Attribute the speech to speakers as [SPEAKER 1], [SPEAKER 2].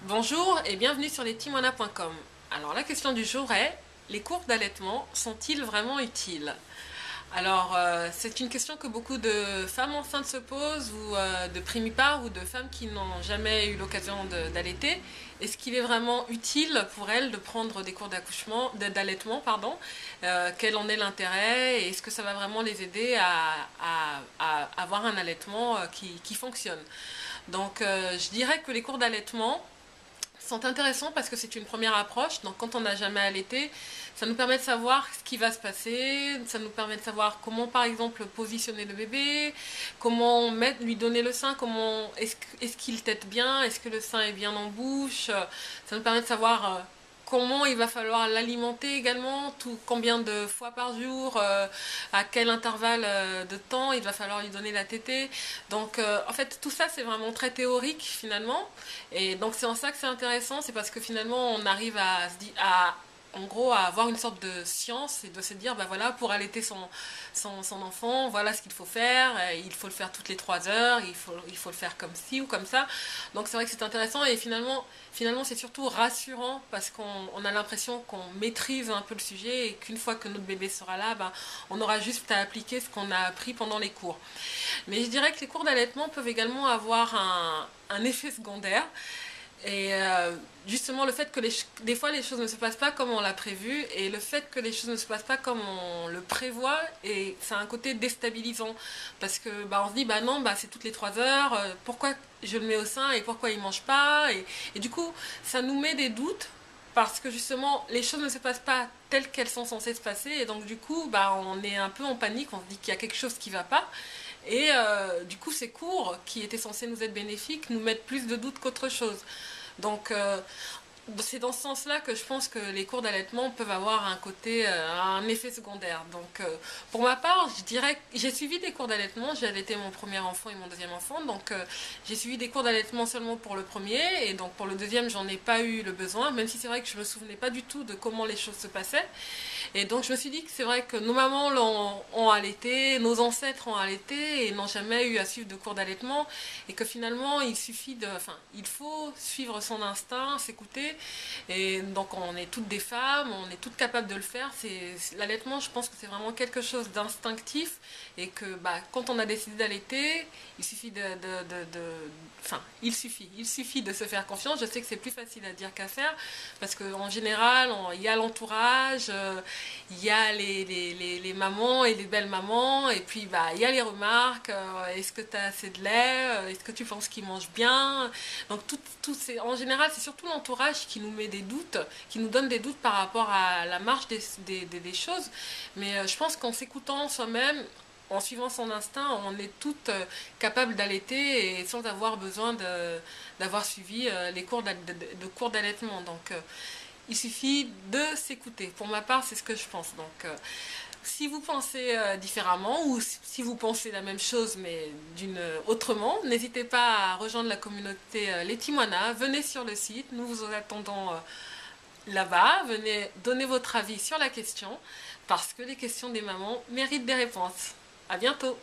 [SPEAKER 1] Bonjour et bienvenue sur letimwana.com. Alors la question du jour est, les cours d'allaitement sont-ils vraiment utiles? Alors c'est une question que beaucoup de femmes enceintes se posent ou de primipares ou de femmes qui n'ont jamais eu l'occasion d'allaiter. Est-ce qu'il est vraiment utile pour elles de prendre des cours d'allaitement, quel en est l'intérêt et est-ce que ça va vraiment les aider à avoir un allaitement qui fonctionne? Donc je dirais que les cours d'allaitement sont intéressants parce que c'est une première approche. Donc quand on n'a jamais allaité, ça nous permet de savoir ce qui va se passer, ça nous permet de savoir comment par exemple positionner le bébé, comment lui donner le sein, comment est-ce qu'il tète bien, est-ce que le sein est bien en bouche. Ça nous permet de savoir comment il va falloir l'alimenter également, combien de fois par jour, à quel intervalle de temps il va falloir lui donner la tétée. Donc en fait tout ça c'est vraiment très théorique finalement. Et donc c'est en ça que c'est intéressant, c'est parce que finalement on arrive en gros à avoir une sorte de science et de se dire, bah voilà, pour allaiter son enfant, voilà ce qu'il faut faire, il faut le faire toutes les 3 heures, il faut le faire comme ci ou comme ça. Donc c'est vrai que c'est intéressant et finalement c'est surtout rassurant parce qu'on a l'impression qu'on maîtrise un peu le sujet et qu'une fois que notre bébé sera là, bah, on aura juste à appliquer ce qu'on a appris pendant les cours. Mais je dirais que les cours d'allaitement peuvent également avoir un effet secondaire. Et justement le fait que des fois les choses ne se passent pas comme on l'a prévu et le fait que les choses ne se passent pas comme on le prévoit, et ça a un côté déstabilisant parce que bah, on se dit bah non, bah, c'est toutes les 3 heures, pourquoi je le mets au sein et pourquoi il mange pas, et du coup ça nous met des doutes parce que justement les choses ne se passent pas telles qu'elles sont censées se passer et donc du coup bah, on est un peu en panique, on se dit qu'il y a quelque chose qui va pas. Et du coup, ces cours qui étaient censés nous être bénéfiques nous mettent plus de doutes qu'autre chose. Donc, c'est dans ce sens-là que je pense que les cours d'allaitement peuvent avoir un effet secondaire. Donc, pour ma part, je dirais que j'ai suivi des cours d'allaitement. J'ai allaité mon premier enfant et mon deuxième enfant. Donc, j'ai suivi des cours d'allaitement seulement pour le premier. Et donc, pour le deuxième, j'en ai pas eu le besoin. Même si c'est vrai que je me souvenais pas du tout de comment les choses se passaient. Et donc, je me suis dit que c'est vrai que nos mamans ont allaité, nos ancêtres ont allaité et n'ont jamais eu à suivre de cours d'allaitement. Et que finalement, il faut suivre son instinct, s'écouter. Et donc on est toutes des femmes, on est toutes capables de le faire. L'allaitement, je pense que c'est vraiment quelque chose d'instinctif et que bah, quand on a décidé d'allaiter, il suffit il suffit de se faire confiance. Je sais que c'est plus facile à dire qu'à faire parce qu'en général, il y a l'entourage, il y a les mamans et les belles mamans, et puis bah, il y a les remarques, est-ce que tu as assez de lait, est-ce que tu penses qu'il mange bien. Donc en général c'est surtout l'entourage qui nous met des doutes, qui nous donne des doutes par rapport à la marche des choses. Mais je pense qu'en s'écoutant soi-même, en suivant son instinct, on est toutes capables d'allaiter et sans avoir besoin d'avoir suivi les cours d'allaitement. Donc il suffit de s'écouter. Pour ma part, c'est ce que je pense. Donc si vous pensez différemment ou si vous pensez la même chose mais autrement, n'hésitez pas à rejoindre la communauté Letimwana. Venez sur le site, nous vous attendons là-bas. Venez donner votre avis sur la question parce que les questions des mamans méritent des réponses. À bientôt!